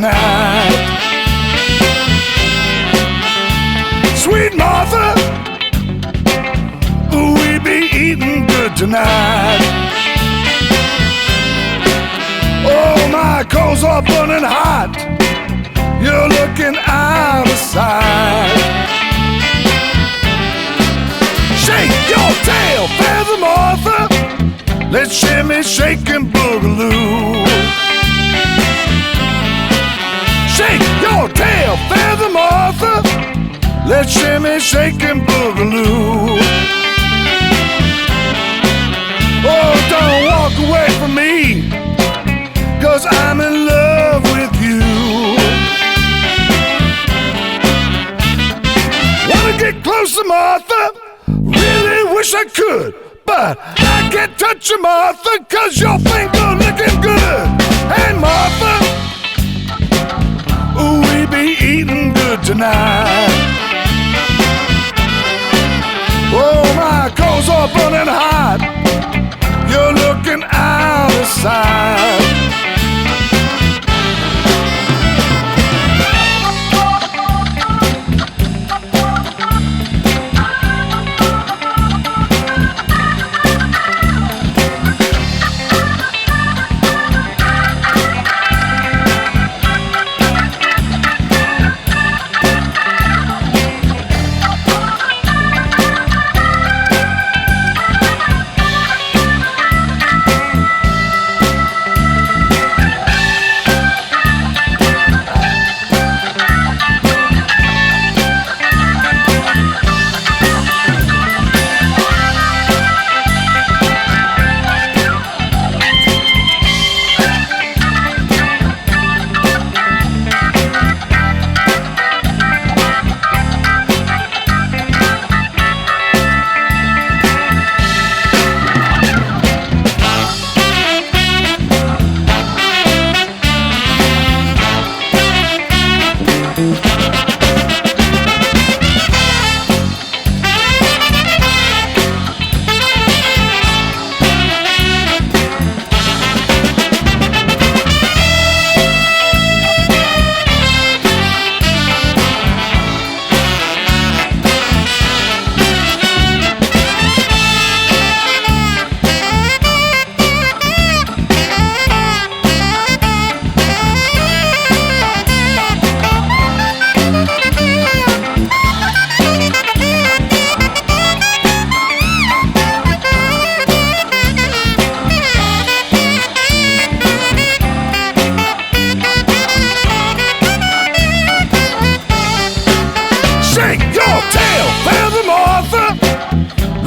tonight. Sweet Martha, we be eating good tonight. Oh, my coals are burning hot. You're looking out of sight. Shake your tail, Feather Martha. Let's shimmy, shake and boogaloo. Shake your tail, Feather Martha. Let's shimmy, shake and boogaloo. Oh, don't walk away from me, 'cause I'm in love with you. Wanna get closer, Martha? Really wish I could, but I can't touch you, Martha, 'cause your finger looking good. Hey, Martha, we be eating good tonight. Oh, my coals are burning hot. You're looking out of sight.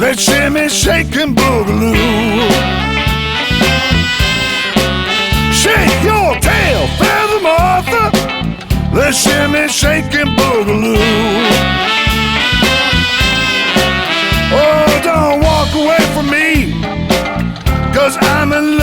Let's shimmy, shake and boogaloo. Shake your tail, Feather Martha. Let's shimmy, shake and boogaloo. Oh, don't walk away from me, 'cause I'm in